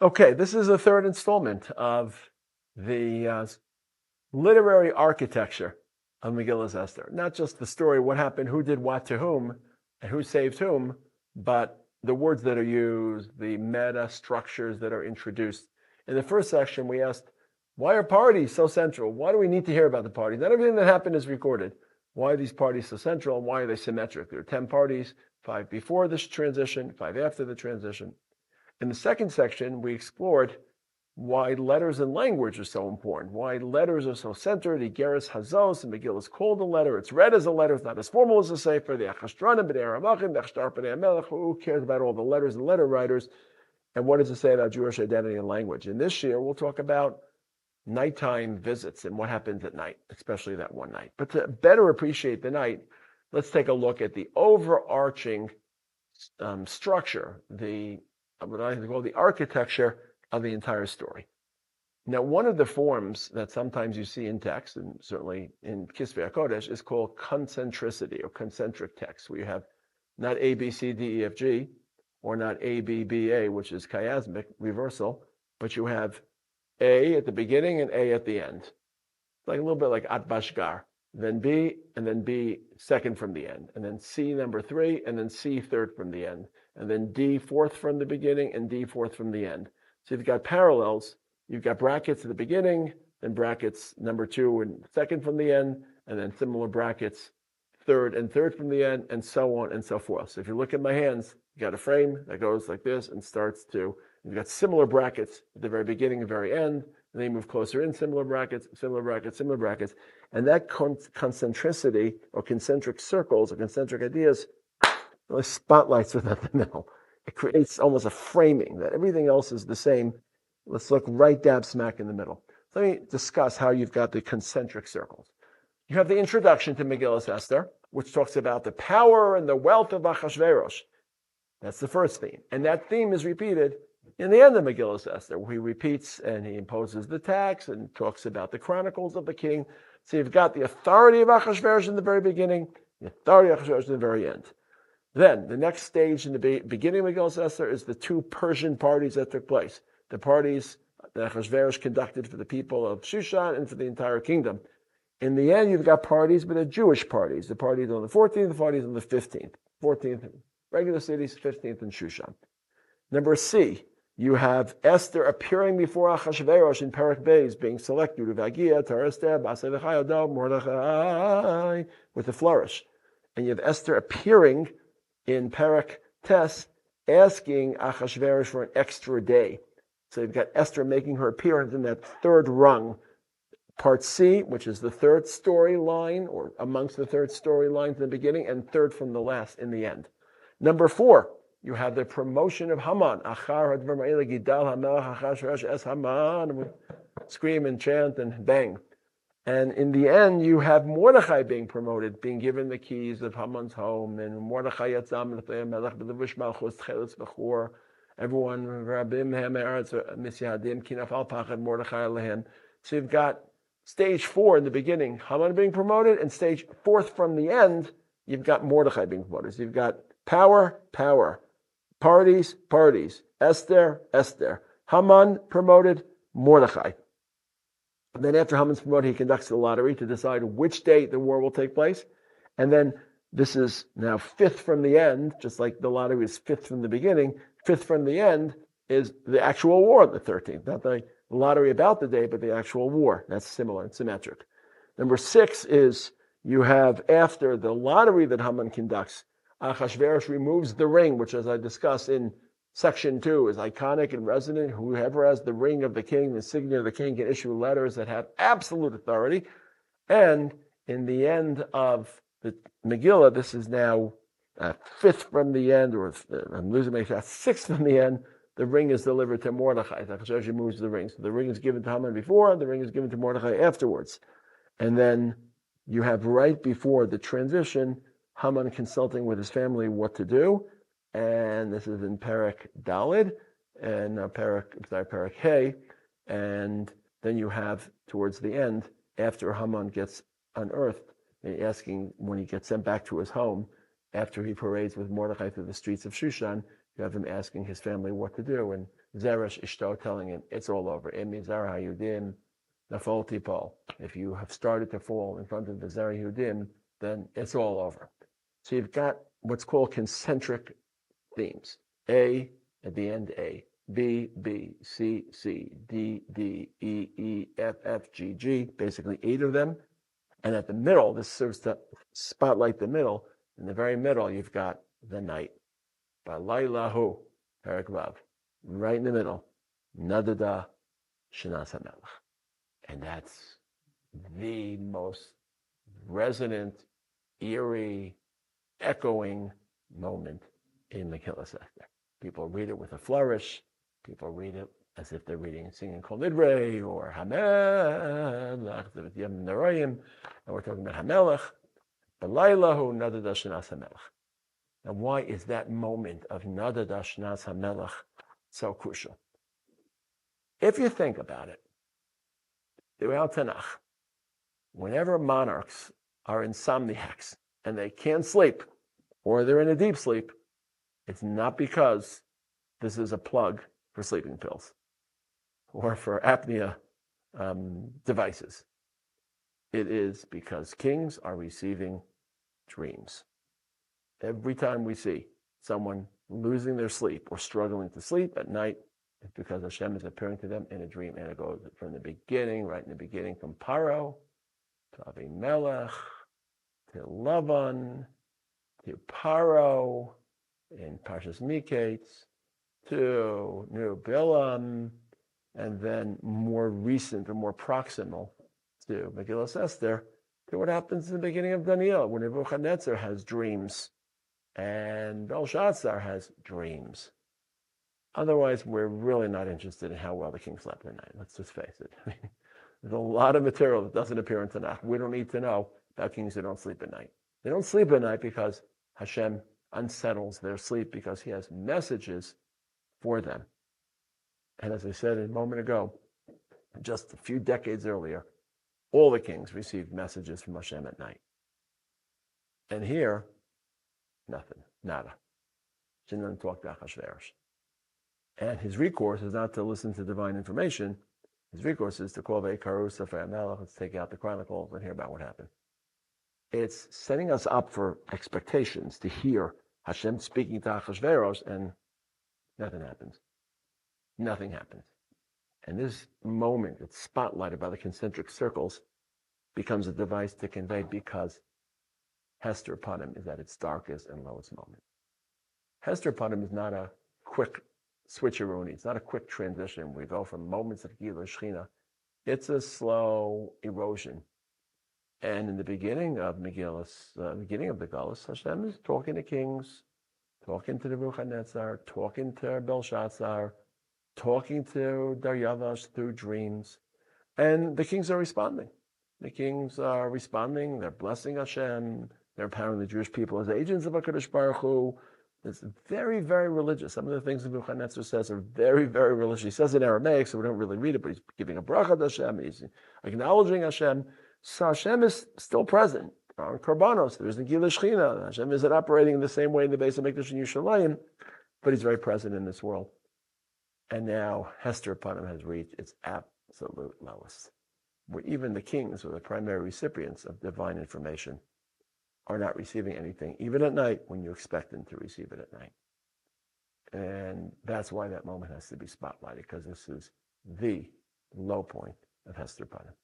Okay, this is the third installment of the literary architecture of Megillas Esther. Not just the story, what happened, who did what to whom, and who saved whom, but the words that are used, the meta structures that are introduced. In the first section, we asked, why are parties so central? Why do we need to hear about the parties? Not everything that happened is recorded. Why are these parties so central, and why are they symmetric? There are 10 parties, 5 before this transition, 5 after the transition. In the second section, we explored why letters and language are so important, why letters are so centered. Igeres Hazos, and Megillah is called a letter. It's read as a letter. It's not as formal as a sefer. The Achashtranim, B'nei Aramachim, B'Achshtar B'nei Amelech. Who cares about all the letters and letter writers? And what does it say about Jewish identity and language? In this year, we'll talk about nighttime visits and what happens at night, especially that one night. But to better appreciate the night, let's take a look at the overarching structure, what I call the architecture of the entire story. Now, one of the forms that sometimes you see in text, and certainly in Kisvei HaKodesh, is called concentricity or concentric text, where you have not A, B, C, D, E, F, G, or not A, B, B, A, which is chiasmic, reversal, but you have A at the beginning and A at the end. It's like a little bit like At Bashgar. Then B, and then B second from the end, and then C number 3, and then C third from the end, and then D fourth from the beginning, and D fourth from the end. So you've got parallels, you've got brackets at the beginning, then brackets number 2 and second from the end, and then similar brackets third and third from the end, and so on and so forth. So if you look at my hands, you got a frame that goes like this and starts to, you've got similar brackets at the very beginning and very end, and then you move closer in, similar brackets, similar brackets, similar brackets. And that concentricity, or concentric circles, or concentric ideas, really spotlights within the middle. It creates almost a framing that everything else is the same. Let's look right dab smack in the middle. Let me discuss how you've got the concentric circles. You have the introduction to Megillas Esther, which talks about the power and the wealth of Achashverosh. That's the first theme. And that theme is repeated in the end of Megillas Esther, where he repeats and he imposes the tax and talks about the chronicles of the king. So you've got the authority of Achashverosh in the very beginning, the authority of Achashverosh in the very end. Then, the next stage in the beginning of Megillas Esther is the 2 Persian parties that took place. The parties that Achashverosh conducted for the people of Shushan and for the entire kingdom. In the end, you've got parties, but they're Jewish parties. The parties on the 14th, the parties on the 15th. 14th in regular cities, 15th in Shushan. Number C, you have Esther appearing before Achashverosh in Perek Beis, being selected with the flourish. And you have Esther appearing in Perek Tes, asking Achashverosh for an extra day. So you've got Esther making her appearance in that third rung. Part C, which is the third storyline, or amongst the third storylines in the beginning, and third from the last in the end. Number 4, you have the promotion of Haman. Scream and chant and bang. And in the end, you have Mordechai being promoted, being given the keys of Haman's home, and Mordechai Yatzam, everyone, so you've got stage 4 in the beginning, Haman being promoted, and stage 4th from the end, you've got Mordechai being promoted. So you've got power, parties, Esther, Haman promoted, Mordechai. And then after Haman's promoted, he conducts the lottery to decide which date the war will take place. And then this is now 5th from the end, just like the lottery is 5th from the beginning. 5th from the end is the actual war on the 13th, not the lottery about the day, but the actual war. That's similar and symmetric. Number 6 is you have, after the lottery that Haman conducts, Achashverosh removes the ring, which, as I discussed in Section 2, is iconic and resonant. Whoever has the ring of the king, the insignia of the king, can issue letters that have absolute authority. And in the end of the Megillah, this is now 5th from the end, or I'm losing my track, 6th from the end. The ring is delivered to Mordechai. Achashverosh removes the ring. So the ring is given to Haman before, the ring is given to Mordechai afterwards. And then you have right before the transition, Haman consulting with his family what to do. And this is in Perek Dalid, and Perek Hey. And then you have, towards the end, after Haman gets unearthed, asking when he gets sent back to his home, after he parades with Mordechai through the streets of Shushan, You have him asking his family what to do, and Zeresh Ishto telling him, it's all over. If you have started to fall in front of the Zerah Yehudim, then it's all over. So you've got what's called concentric themes. A, at the end, A. B, B, C, C, D, D, E, E, F, F, G, G, basically 8 of them. And at the middle, this serves to spotlight the middle. In the very middle, you've got the night. Balaylahu, Perek Vav. Right in the middle, Nadada Shanas HaMelech. And that's the most resonant, eerie, echoing moment in Megillas Esther. People read it with a flourish. People read it as if they're singing Kol Nidre or Hamelech, and we're talking about Hamelech. Balaylahu Nadada Shanas HaMelech. Now, why is that moment of Nadada Shanas HaMelech so crucial? If you think about it, throughout Tanakh, whenever monarchs are insomniacs and they can't sleep, or they're in a deep sleep, it's not because this is a plug for sleeping pills or for apnea devices. It is because kings are receiving dreams. Every time we see someone losing their sleep or struggling to sleep at night, it's because Hashem is appearing to them in a dream. And it goes from the beginning, right in the beginning, from Paro to Avimelech to Lavan to Paro in Parshas Miketz to New Bilam, and then more recent or more proximal to Megillas Esther, to what happens in the beginning of Daniel, when Nebuchadnezzar has dreams and Belshazzar has dreams. Otherwise, we're really not interested in how well the king slept at night. Let's just face it. There's a lot of material that doesn't appear in Tanakh. We don't need to know about kings who don't sleep at night. They don't sleep at night because Hashem unsettles their sleep, because he has messages for them. And as I said a moment ago, just a few decades earlier, all the kings received messages from Hashem at night. And here, nothing, nada. Shouldn't talk to Achashverosh. And his recourse is not to listen to divine information. His recourse is to call Ve'ikaru Sefer HaMelech. Let's take out the Chronicles and hear about what happened. It's setting us up for expectations to hear Hashem speaking to Achashverosh, and nothing happens. Nothing happens. And this moment, it's spotlighted by the concentric circles, becomes a device to convey, because Hester Purim is at its darkest and lowest moment. Hester Purim is not a quick switcheroonie. It's not a quick transition. We go from moments of Gila Shechina. It's a slow erosion. And in the beginning of Megillas, beginning of the Galus, Hashem is talking to kings, talking to Nebuchadnezzar, talking to Belshazzar, talking to Daryavash through dreams. And the kings are responding. The kings are responding. They're blessing Hashem. They're empowering the Jewish people as agents of HaKadosh Baruch Hu. It's very, very religious. Some of the things Nebuchadnezzar says are very, very religious. He says it in Aramaic, so we don't really read it, but he's giving a bracha to Hashem. He's acknowledging Hashem. So Hashem is still present. On Korbanos, there isn't Gila Shechina. Hashem isn't operating in the same way in the base of Mikdash and Yerushalayim, but he's very present in this world. And now Hester Purim has reached its absolute lowest, where even the kings, who are the primary recipients of divine information, are not receiving anything, even at night, when you expect them to receive it at night. And that's why that moment has to be spotlighted, because this is the low point of Hester Purim.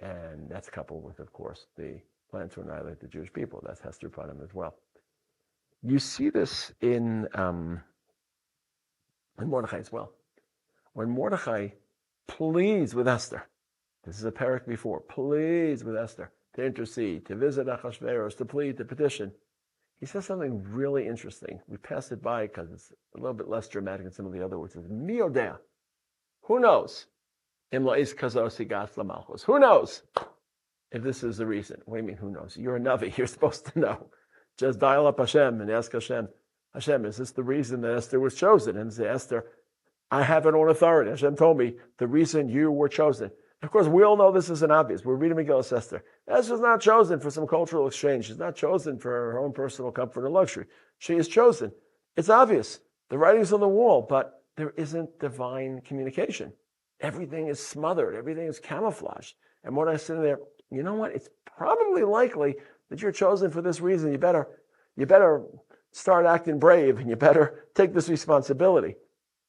And that's coupled with, of course, the plan to annihilate the Jewish people. That's Hester Purim as well. You see this in Mordechai as well. When Mordechai pleads with Esther, this is a parak before, pleads with Esther to intercede, to visit Achashverosh, to plead, to petition, he says something really interesting. We pass it by because it's a little bit less dramatic than some of the other words. It says, Mi yodea. Who knows? Who knows if this is the reason? What do you mean, who knows? You're a Navi. You're supposed to know. Just dial up Hashem and ask Hashem, Hashem, is this the reason that Esther was chosen? And say, Esther, I have it on authority. Hashem told me the reason you were chosen. Of course, we all know this isn't obvious. We're reading Megillas Esther. Esther's not chosen for some cultural exchange. She's not chosen for her own personal comfort or luxury. She is chosen. It's obvious. The writing's on the wall, but there isn't divine communication. Everything is smothered. Everything is camouflaged. And Mordechai is sitting there, you know what? It's probably likely that you're chosen for this reason. You better start acting brave, and you better take this responsibility.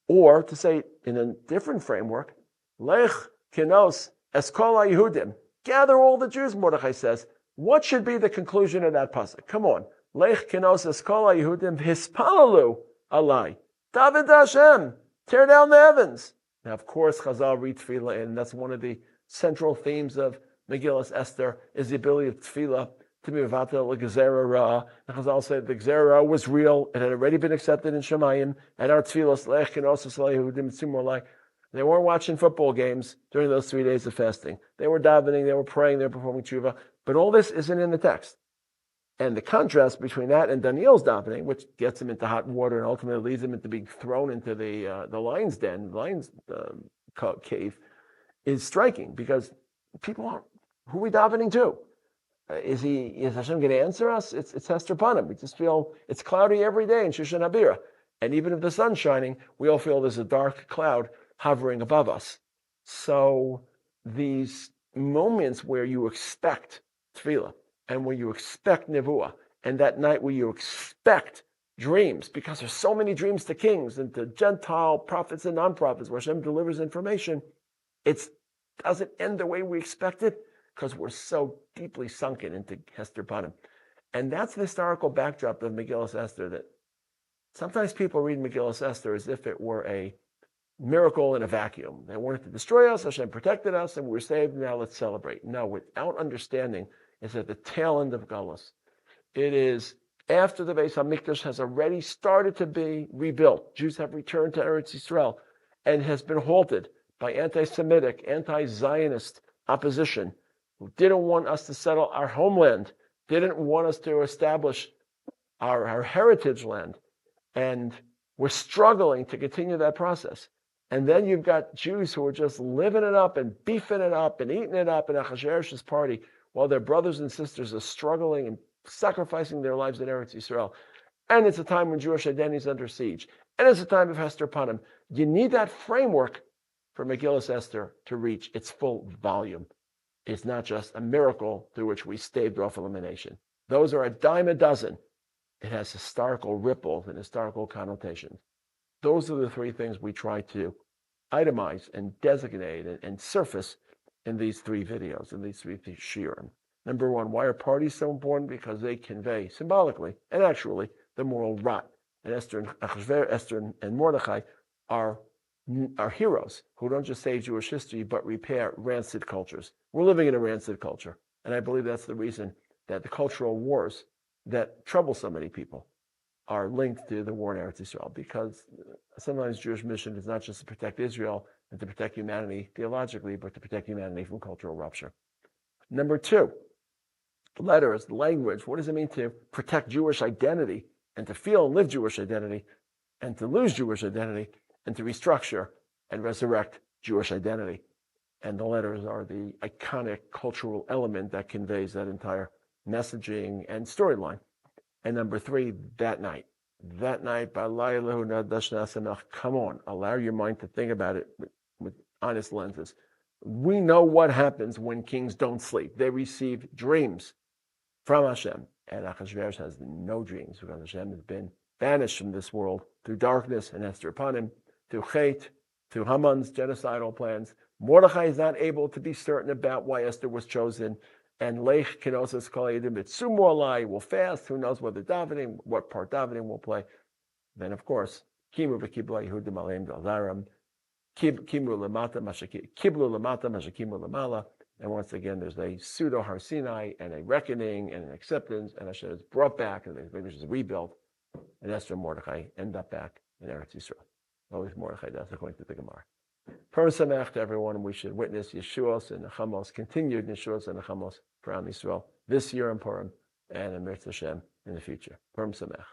Or to say in a different framework, Lech kinos es kol haYehudim. Gather all the Jews, Mordechai says. What should be the conclusion of that pasuk? Come on. Lech kinos es kol haYehudim hispalalu alai. David Hashem. Tear down the heavens. Now, of course, Chazal read tefillah, and that's one of the central themes of Megillas Esther, is the ability of tefillah to be mevatel l'gezerah ra. And Chazal said the gezerah ra was real. It had already been accepted in Shemayim. And our tefillah, lech kinos es kol haYehudim hispalalu. They weren't watching football games during those 3 days of fasting. They were davening, they were praying, they were performing tshuva. But all this isn't in the text. And the contrast between that and Daniel's davening, which gets him into hot water and ultimately leads him into being thrown into the lion's den, the lion's cave, is striking, because people aren't. Who are we davening to? Is Hashem going to answer us? It's Hester Panim. We just feel it's cloudy every day in Shushan Habira. And even if the sun's shining, we all feel there's a dark cloud hovering above us. So these moments where you expect tefillah, and where you expect nevuah, and that night where you expect dreams, because there's so many dreams to kings and to Gentile prophets and non-prophets, where Hashem delivers information, it doesn't end the way we expect it, because we're so deeply sunken into Hester Panim. And that's the historical backdrop of Megillas Esther, that sometimes people read Megillas Esther as if it were a miracle in a vacuum. They wanted to destroy us, Hashem protected us, and we were saved, now let's celebrate. No, without understanding, it's at the tail end of Galus. It is after the Beis HaMikdash has already started to be rebuilt. Jews have returned to Eretz Yisrael, and has been halted by anti-Semitic, anti-Zionist opposition, who didn't want us to settle our homeland, didn't want us to establish our heritage land. And we're struggling to continue that process. And then you've got Jews who are just living it up and beefing it up and eating it up in Achashverosh's party, while their brothers and sisters are struggling and sacrificing their lives in Eretz Yisrael. And it's a time when Jewish identity is under siege. And it's a time of Hester Panim. You need that framework for Megillas Esther to reach its full volume. It's not just a miracle through which we staved off elimination. Those are a dime a dozen. It has historical ripples and historical connotations. Those are the three things we try to itemize and designate and surface in these three videos, in these three shiurim. Number one, why are parties so important? Because they convey symbolically and actually the moral rot. And Esther and Mordechai are heroes who don't just save Jewish history, but repair rancid cultures. We're living in a rancid culture. And I believe that's the reason that the cultural wars that trouble so many people are linked to the war in Eretz Yisrael, because sometimes Jewish mission is not just to protect Israel and to protect humanity theologically, but to protect humanity from cultural rupture. Number two, letters, language. What does it mean to protect Jewish identity and to feel and live Jewish identity, and to lose Jewish identity and to restructure and resurrect Jewish identity? And the letters are the iconic cultural element that conveys that entire messaging and storyline. And number three, that night, come on, allow your mind to think about it with honest lenses. We know what happens when kings don't sleep. They receive dreams from Hashem. And Achashverosh has no dreams, because Hashem has been banished from this world through darkness and Hester Panim, through Chet, through Haman's genocidal plans. Mordechai is not able to be certain about why Esther was chosen. And Lech Kenosis Kol Yedim Bitsumu Alai will fast. Who knows whether davening, what part davening will play? Then, of course, Kimu v'Kibla Yehudim Aleim Dalzaram, Kimru Lamata Kiblu Lamata Mashakimu Lamala. And once again, there's a pseudo Har Sinai and a reckoning and an acceptance, and Hashem is brought back, and the English is rebuilt, and Esther and Mordechai end up back in Eretz Yisrael. Always Mordechai does, according to the Gemara. Purim Sameach to everyone. We should witness Yeshuos and Nechamos, continued Yeshuos and Nechamos for Am Yisrael this year in Purim, and in Mirz Hashem in the future. Purim Sameach.